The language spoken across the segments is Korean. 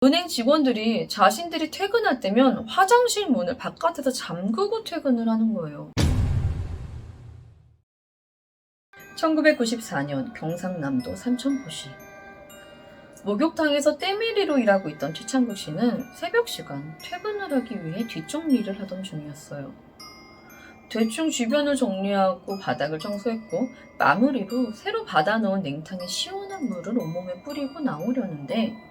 은행 직원들이 자신들이 퇴근할 때면 화장실 문을 바깥에서 잠그고 퇴근을 하는 거예요. 1994년 경상남도 삼천포시. 목욕탕에서 때밀이로 일하고 있던 최창국 씨는 새벽 시간 퇴근을 하기 위해 뒷정리를 하던 중이었어요. 대충 주변을 정리하고 바닥을 청소했고 마무리로 새로 받아놓은 냉탕에 시원한 물을 온몸에 뿌리고 나오려는데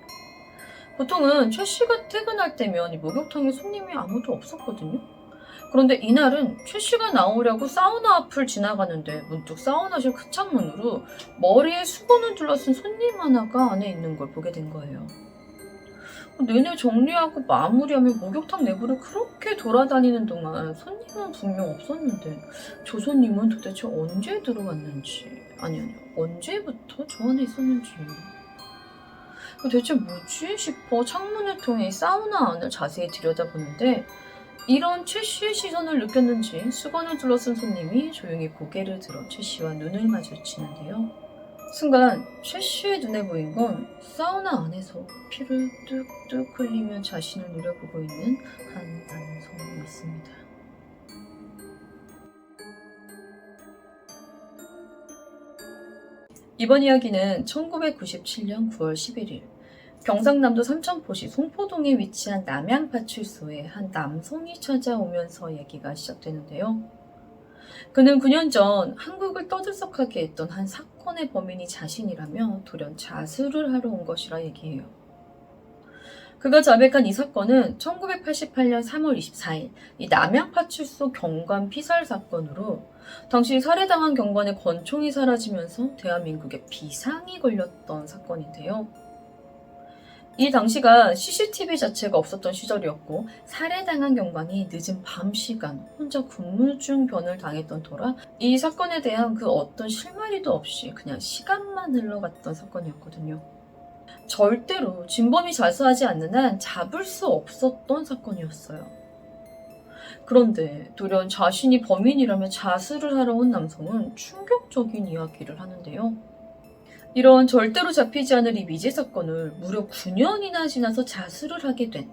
보통은 최 씨가 퇴근할 때면 이 목욕탕에 손님이 아무도 없었거든요. 그런데 이날은 최 씨가 나오려고 사우나 앞을 지나가는데 문득 사우나실 큰 창문으로 머리에 수건을 둘러쓴 손님 하나가 안에 있는 걸 보게 된 거예요. 내내 정리하고 마무리하며 목욕탕 내부를 그렇게 돌아다니는 동안 손님은 분명 없었는데 저 손님은 도대체 언제 들어왔는지 아니 언제부터 저 안에 있었는지 대체 뭐지 싶어 창문을 통해 사우나 안을 자세히 들여다보는데 이런 최 씨의 시선을 느꼈는지 수건을 둘러쓴 손님이 조용히 고개를 들어 최 씨와 눈을 마주치는데요. 순간 최 씨의 눈에 보인 건 사우나 안에서 피를 뚝뚝 흘리며 자신을 노려보고 있는 한 남성이었습니다. 이번 이야기는 1997년 9월 11일 경상남도 삼천포시 송포동에 위치한 남양파출소에 한 남성이 찾아오면서 얘기가 시작되는데요. 그는 9년 전 한국을 떠들썩하게 했던 한 사건의 범인이 자신이라며 돌연 자수를 하러 온 것이라 얘기해요. 그가 자백한 이 사건은 1988년 3월 24일 이 남양파출소 경관 피살 사건으로 당시 살해당한 경관의 권총이 사라지면서 대한민국에 비상이 걸렸던 사건인데요. 이 당시가 CCTV 자체가 없었던 시절이었고 살해당한 경관이 늦은 밤 시간 혼자 근무 중 변을 당했던 터라 이 사건에 대한 그 어떤 실마리도 없이 그냥 시간만 흘러갔던 사건이었거든요. 절대로 진범이 자수하지 않는 한 잡을 수 없었던 사건이었어요. 그런데 돌연 자신이 범인이라며 자수를 하러 온 남성은 충격적인 이야기를 하는데요. 이런 절대로 잡히지 않을 이 미제 사건을 무려 9년이나 지나서 자수를 하게 된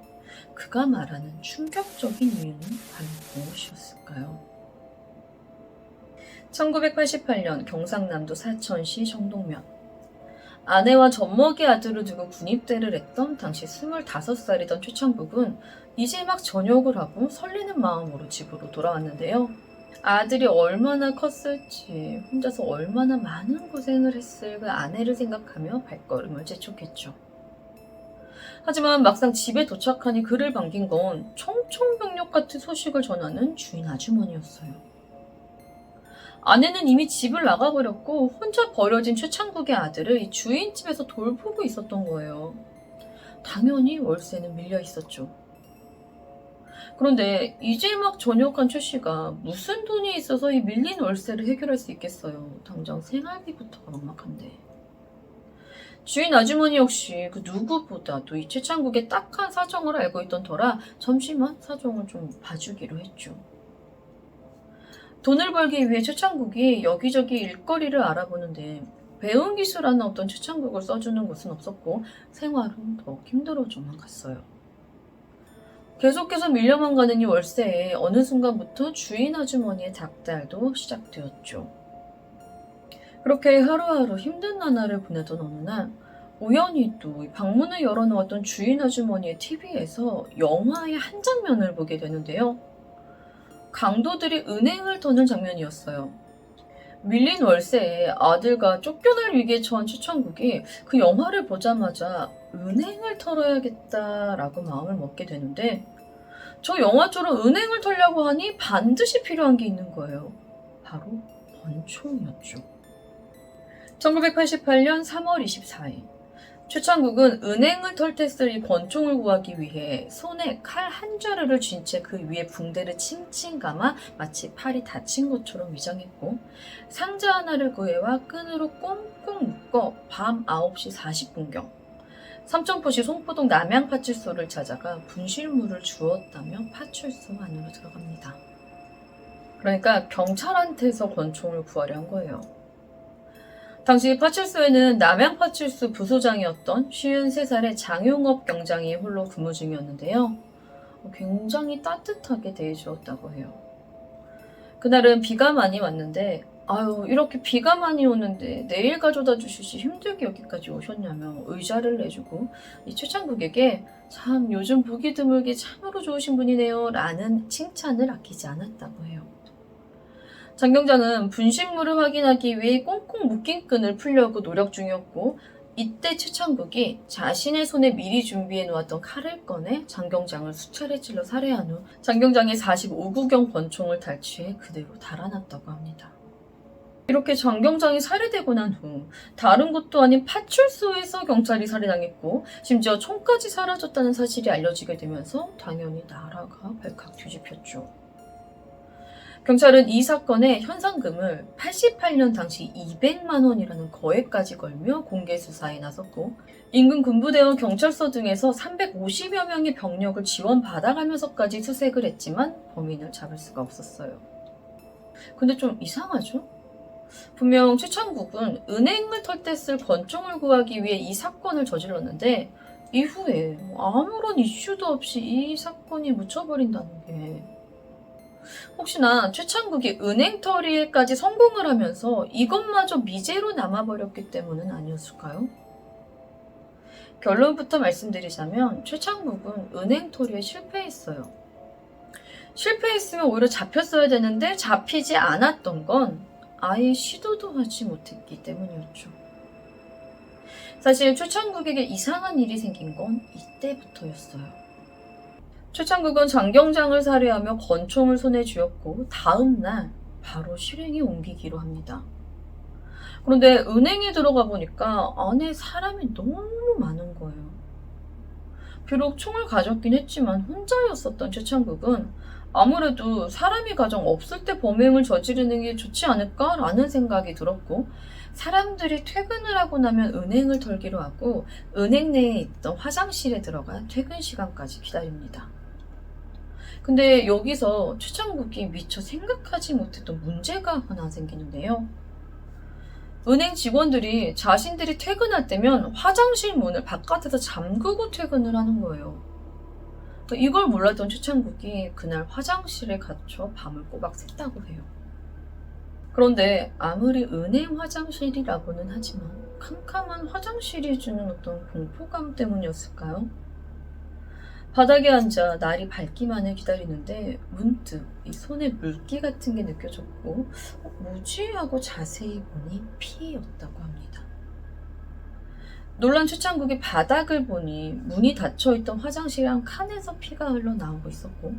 그가 말하는 충격적인 이유는 과연 무엇이었을까요? 1988년 경상남도 사천시 정동면. 아내와 젖먹이 아들을 두고 군입대를 했던 당시 25살이던 최창국은 이제 막 전역을 하고 설레는 마음으로 집으로 돌아왔는데요. 아들이 얼마나 컸을지 혼자서 얼마나 많은 고생을 했을 그 아내를 생각하며 발걸음을 재촉했죠. 하지만 막상 집에 도착하니 그를 반긴 건 청천벽력 같은 소식을 전하는 주인 아주머니였어요. 아내는 이미 집을 나가버렸고 혼자 버려진 최창국의 아들을 이 주인집에서 돌보고 있었던 거예요. 당연히 월세는 밀려 있었죠. 그런데 이제 막 전역한 최 씨가 무슨 돈이 있어서 이 밀린 월세를 해결할 수 있겠어요. 당장 생활비부터가 막막한데. 주인 아주머니 역시 그 누구보다도 이 최창국의 딱한 사정을 알고 있던 터라 잠시만 사정을 좀 봐주기로 했죠. 돈을 벌기 위해 최창국이 여기저기 일거리를 알아보는데 배운 기술하는 어떤 최창국을 써주는 곳은 없었고 생활은 더욱 힘들어져만 갔어요. 계속해서 밀려만 가는 이 월세에 어느 순간부터 주인 아주머니의 닥달도 시작되었죠. 그렇게 하루하루 힘든 나날을 보내던 어느 날 우연히 또 방문을 열어놓았던 주인 아주머니의 TV에서 영화의 한 장면을 보게 되는데요. 강도들이 은행을 터는 장면이었어요. 밀린 월세에 아들과 쫓겨날 위기에 처한 최창국이 그 영화를 보자마자 은행을 털어야겠다라고 마음을 먹게 되는데 저 영화처럼 은행을 털려고 하니 반드시 필요한 게 있는 거예요. 바로 권총이었죠. 1988년 3월 24일 최창국은 은행을 털 때 쓸 이 권총을 구하기 위해 손에 칼 한 자루를 쥔 채 그 위에 붕대를 칭칭 감아 마치 팔이 다친 것처럼 위장했고 상자 하나를 구해와 끈으로 꽁꽁 묶어 밤 9시 40분경 삼천포시 송포동 남양파출소를 찾아가 분실물을 주었다며 파출소 안으로 들어갑니다. 그러니까 경찰한테서 권총을 구하려 한 거예요. 당시 파출소에는 남양파출소 부소장이었던 53살의 장용업 경장이 홀로 근무 중이었는데요. 굉장히 따뜻하게 대해주었다고 해요. 그날은 비가 많이 왔는데 이렇게 비가 많이 오는데 내일 가져다 주시지 힘들게 여기까지 오셨냐며 의자를 내주고 이 최창국에게 참 요즘 보기 드물게 참으로 좋으신 분이네요 라는 칭찬을 아끼지 않았다고 해요. 장 경장은 분실물을 확인하기 위해 꽁꽁 묶인 끈을 풀려고 노력 중이었고 이때 최창국이 자신의 손에 미리 준비해 놓았던 칼을 꺼내 장 경장을 수차례 찔러 살해한 후 장 경장의 45구경 권총을 탈취해 그대로 달아났다고 합니다. 이렇게 장 경장이 살해되고 난 후 다른 곳도 아닌 파출소에서 경찰이 살해당했고 심지어 총까지 사라졌다는 사실이 알려지게 되면서 당연히 나라가 발칵 뒤집혔죠. 경찰은 이 사건의 현상금을 88년 당시 200만 원이라는 거액까지 걸며 공개 수사에 나섰고 인근 군부대와 경찰서 등에서 350여 명의 병력을 지원받아가면서까지 수색을 했지만 범인을 잡을 수가 없었어요. 근데 좀 이상하죠? 분명 최창국은 은행을 털 때 쓸 권총을 구하기 위해 이 사건을 저질렀는데 이후에 아무런 이슈도 없이 이 사건이 묻혀버린다는 게 혹시나 최창국이 은행 털이에까지 성공을 하면서 이것마저 미제로 남아버렸기 때문은 아니었을까요? 결론부터 말씀드리자면 최창국은 은행 털이에 실패했어요. 실패했으면 오히려 잡혔어야 되는데 잡히지 않았던 건 아예 시도도 하지 못했기 때문이었죠. 사실 최창국에게 이상한 일이 생긴 건 이때부터였어요. 최창국은 장 경장을 살해하며 권총을 손에 쥐었고 다음 날 바로 실행에 옮기기로 합니다. 그런데 은행에 들어가 보니까 안에 사람이 너무 많은 거예요. 비록 총을 가졌긴 했지만 혼자였었던 최창국은 아무래도 사람이 가장 없을 때 범행을 저지르는 게 좋지 않을까라는 생각이 들었고 사람들이 퇴근을 하고 나면 은행을 털기로 하고 은행 내에 있던 화장실에 들어가 퇴근 시간까지 기다립니다. 근데 여기서 최창국이 미처 생각하지 못했던 문제가 하나 생기는데요. 은행 직원들이 자신들이 퇴근할 때면 화장실 문을 바깥에서 잠그고 퇴근을 하는 거예요. 이걸 몰랐던 최창국이 그날 화장실에 갇혀 밤을 꼬박 샜다고 해요. 그런데 아무리 은행 화장실이라고는 하지만 캄캄한 화장실이 주는 어떤 공포감 때문이었을까요? 바닥에 앉아 날이 밝기만을 기다리는데 문득 이 손에 물기 같은 게 느껴졌고 뭐지? 하고 자세히 보니 피였다고 합니다. 놀란 최창국이 바닥을 보니 문이 닫혀있던 화장실 한 칸에서 피가 흘러나오고 있었고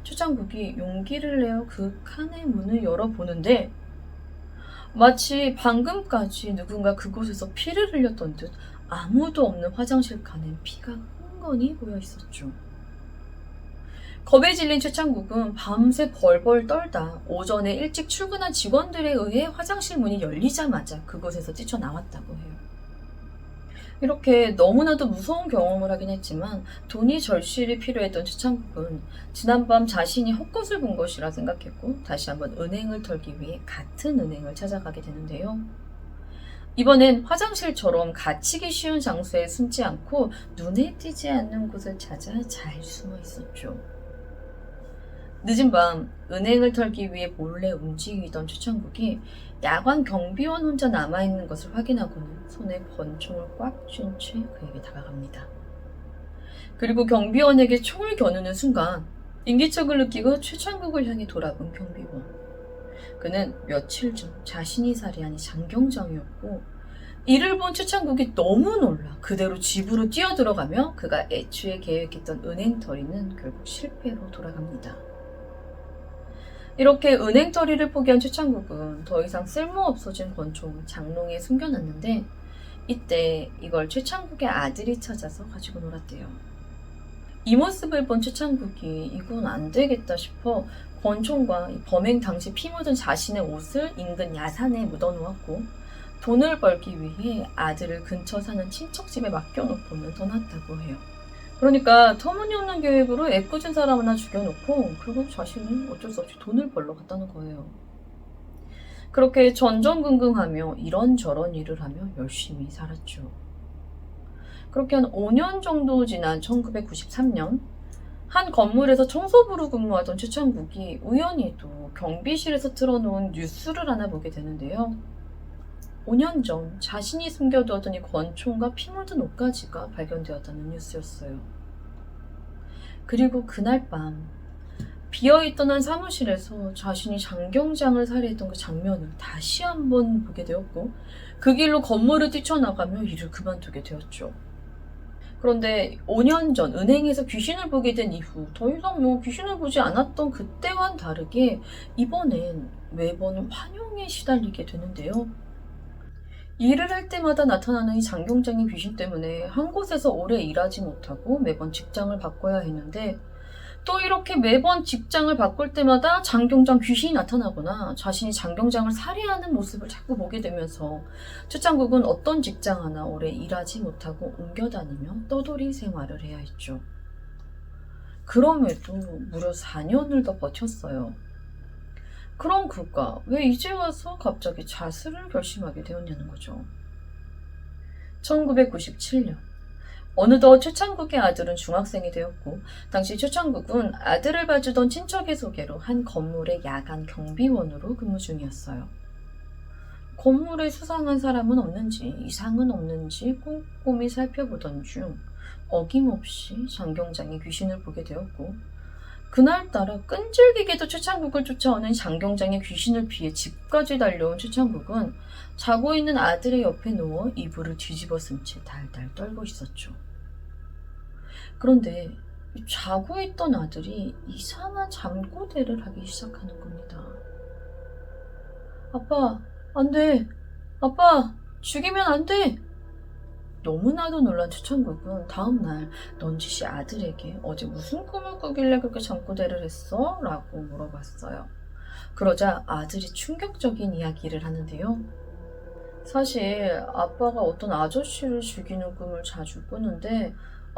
최창국이 용기를 내어 그 칸의 문을 열어보는데 마치 방금까지 누군가 그곳에서 피를 흘렸던 듯 아무도 없는 화장실 칸엔 피가 흥건히 고여 있었죠. 겁에 질린 최창국은 밤새 벌벌 떨다 오전에 일찍 출근한 직원들에 의해 화장실 문이 열리자마자 그곳에서 뛰쳐나왔다고 해요. 이렇게 너무나도 무서운 경험을 하긴 했지만 돈이 절실히 필요했던 최창국은 지난밤 자신이 헛것을 본 것이라 생각했고 다시 한번 은행을 털기 위해 같은 은행을 찾아가게 되는데요. 이번엔 화장실처럼 갇히기 쉬운 장소에 숨지 않고 눈에 띄지 않는 곳을 찾아 잘 숨어 있었죠. 늦은 밤 은행을 털기 위해 몰래 움직이던 최창국이 야간 경비원 혼자 남아있는 것을 확인하고는 손에 권총을 꽉 쥔 채 그에게 다가갑니다. 그리고 경비원에게 총을 겨누는 순간 인기척을 느끼고 최창국을 향해 돌아본 경비원. 그는 며칠 전 자신이 살해한 장경장이었고 이를 본 최창국이 너무 놀라 그대로 집으로 뛰어들어가며 그가 애초에 계획했던 은행 털이는 결국 실패로 돌아갑니다. 이렇게 은행 털이를 포기한 최창국은 더 이상 쓸모없어진 권총을 장롱에 숨겨놨는데 이때 이걸 최창국의 아들이 찾아서 가지고 놀았대요. 이 모습을 본 최창국이 이건 안 되겠다 싶어 권총과 범행 당시 피 묻은 자신의 옷을 인근 야산에 묻어놓았고 돈을 벌기 위해 아들을 근처 사는 친척집에 맡겨놓고는 떠났다고 해요. 그러니까 터무니없는 계획으로 애꿎은 사람 하나 죽여놓고 그리고 자신은 어쩔 수 없이 돈을 벌러 갔다는 거예요. 그렇게 전전긍긍하며 이런저런 일을 하며 열심히 살았죠. 그렇게 한 5년 정도 지난 1993년 한 건물에서 청소부로 근무하던 최창국이 우연히도 경비실에서 틀어놓은 뉴스를 하나 보게 되는데요. 5년 전 자신이 숨겨두었던 이 권총과 피 묻은 옷가지가 발견되었다는 뉴스였어요. 그리고 그날 밤 비어있던 한 사무실에서 자신이 장경장을 살해했던 그 장면을 다시 한번 보게 되었고 그 길로 건물을 뛰쳐나가며 일을 그만두게 되었죠. 그런데 5년 전 은행에서 귀신을 보게 된 이후 더 이상 귀신을 보지 않았던 그때와는 다르게 이번엔 매번 환영에 시달리게 되는데요. 일을 할 때마다 나타나는 이 장경장의 귀신 때문에 한 곳에서 오래 일하지 못하고 매번 직장을 바꿔야 했는데 또 이렇게 매번 직장을 바꿀 때마다 장경장 귀신이 나타나거나 자신이 장경장을 살해하는 모습을 자꾸 보게 되면서 최창국은 어떤 직장 하나 오래 일하지 못하고 옮겨다니며 떠돌이 생활을 해야 했죠. 그럼에도 무려 4년을 더 버텼어요. 그럼 그가 왜 이제 와서 갑자기 자수를 결심하게 되었냐는 거죠. 1997년 어느덧 최창국의 아들은 중학생이 되었고 당시 최창국은 아들을 봐주던 친척의 소개로 한 건물의 야간 경비원으로 근무 중이었어요. 건물에 수상한 사람은 없는지 이상은 없는지 꼼꼼히 살펴보던 중 어김없이 장경장이 귀신을 보게 되었고 그날따라 끈질기게도 최창국을 쫓아오는 장경장의 귀신을 피해 집까지 달려온 최창국은 자고 있는 아들의 옆에 누워 이불을 뒤집어 쓴 채 달달 떨고 있었죠. 그런데 자고 있던 아들이 이상한 잠꼬대를 하기 시작하는 겁니다. 아빠, 안 돼. 아빠, 죽이면 안 돼. 너무나도 놀란 최창국은 다음날 넌지시 아들에게 어제 무슨 꿈을 꾸길래 그렇게 잠꼬대를 했어? 라고 물어봤어요. 그러자 아들이 충격적인 이야기를 하는데요. 사실 아빠가 어떤 아저씨를 죽이는 꿈을 자주 꾸는데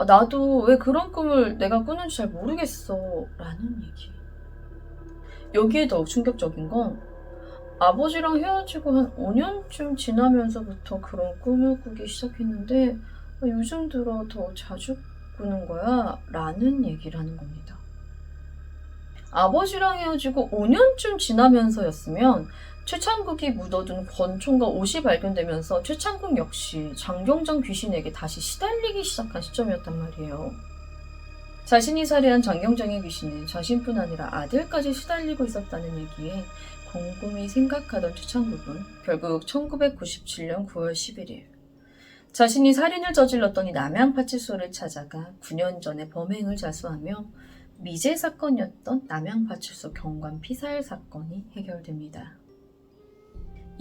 나도 왜 그런 꿈을 내가 꾸는지 잘 모르겠어 라는 얘기. 여기에 더욱 충격적인 건 아버지랑 헤어지고 한 5년쯤 지나면서부터 그런 꿈을 꾸기 시작했는데 요즘 들어 더 자주 꾸는 거야 라는 얘기를 하는 겁니다. 아버지랑 헤어지고 5년쯤 지나면서였으면 최창국이 묻어둔 권총과 옷이 발견되면서 최창국 역시 장경장 귀신에게 다시 시달리기 시작한 시점이었단 말이에요. 자신이 살해한 장경장의 귀신은 자신뿐 아니라 아들까지 시달리고 있었다는 얘기에 곰곰이 생각하던 최창국은 결국 1997년 9월 11일 자신이 살인을 저질렀던 이 남양파출소를 찾아가 9년 전에 범행을 자수하며 미제 사건이었던 남양파출소 경관 피살 사건이 해결됩니다.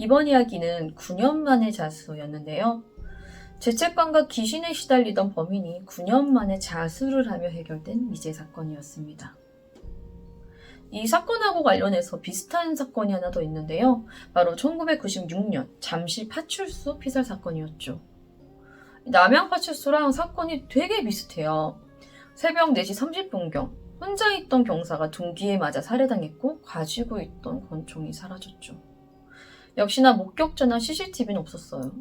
이번 이야기는 9년 만의 자수였는데요. 죄책감과 귀신에 시달리던 범인이 9년 만에 자수를 하며 해결된 미제 사건이었습니다. 이 사건하고 관련해서 비슷한 사건이 하나 더 있는데요. 바로 1996년 잠실 파출소 피살 사건이었죠. 남양파출소랑 사건이 되게 비슷해요. 새벽 4시 30분경 혼자 있던 경사가 둔기에 맞아 살해당했고 가지고 있던 권총이 사라졌죠. 역시나 목격자나 CCTV는 없었어요.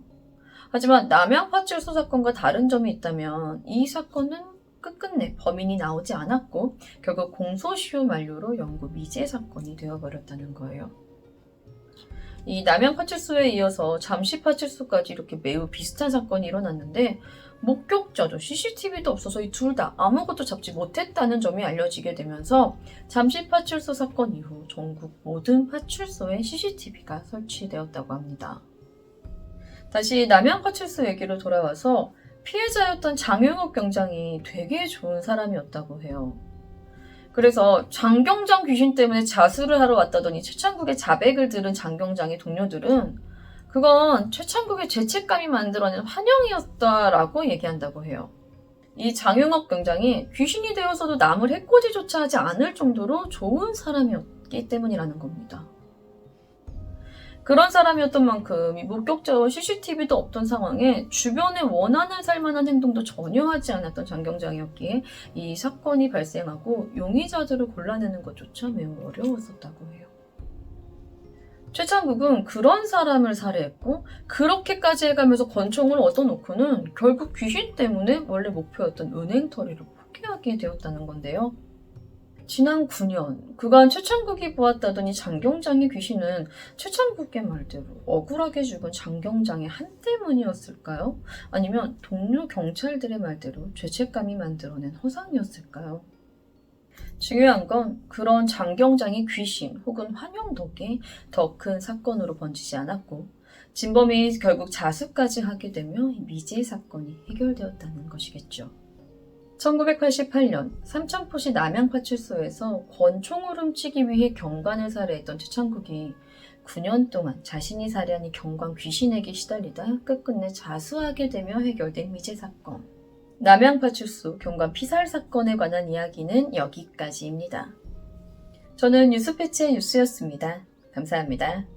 하지만 남양파출소 사건과 다른 점이 있다면 이 사건은 끝끝내 범인이 나오지 않았고 결국 공소시효 만료로 영구 미제 사건이 되어버렸다는 거예요. 이 남양파출소에 이어서 잠시파출소까지 이렇게 매우 비슷한 사건이 일어났는데 목격자도 CCTV도 없어서 이 둘 다 아무것도 잡지 못했다는 점이 알려지게 되면서 잠시파출소 사건 이후 전국 모든 파출소에 CCTV가 설치되었다고 합니다. 다시 남양파출소 얘기로 돌아와서 피해자였던 장용욱 경장이 되게 좋은 사람이었다고 해요. 그래서 장경장 귀신 때문에 자수를 하러 왔다더니 최창국의 자백을 들은 장경장의 동료들은 그건 최창국의 죄책감이 만들어낸 환영이었다라고 얘기한다고 해요. 이 장용욱 경장이 귀신이 되어서도 남을 해코지조차 하지 않을 정도로 좋은 사람이었기 때문이라는 겁니다. 그런 사람이었던 만큼 이 목격자와 CCTV도 없던 상황에 주변에 원한을 살만한 행동도 전혀 하지 않았던 장경장이었기에 이 사건이 발생하고 용의자들을 골라내는 것조차 매우 어려웠었다고 해요. 최창국은 그런 사람을 살해했고 그렇게까지 해가면서 권총을 얻어놓고는 결국 귀신 때문에 원래 목표였던 은행 털이를 포기하게 되었다는 건데요. 지난 9년 그간 최창국이 보았다더니 장경장의 귀신은 최창국의 말대로 억울하게 죽은 장경장의 한 때문이었을까요? 아니면 동료 경찰들의 말대로 죄책감이 만들어낸 허상이었을까요? 중요한 건 그런 장경장의 귀신 혹은 환영 덕에 더 큰 사건으로 번지지 않았고 진범이 결국 자수까지 하게 되며 미제 사건이 해결되었다는 것이겠죠. 1988년 삼천포시 남양파출소에서 권총을 훔치기 위해 경관을 살해했던 최창국이 9년 동안 자신이 살해한 이 경관 귀신에게 시달리다 끝끝내 자수하게 되며 해결된 미제 사건. 남양파출소 경관 피살 사건에 관한 이야기는 여기까지입니다. 저는 뉴스패치의 뉴스였습니다. 감사합니다.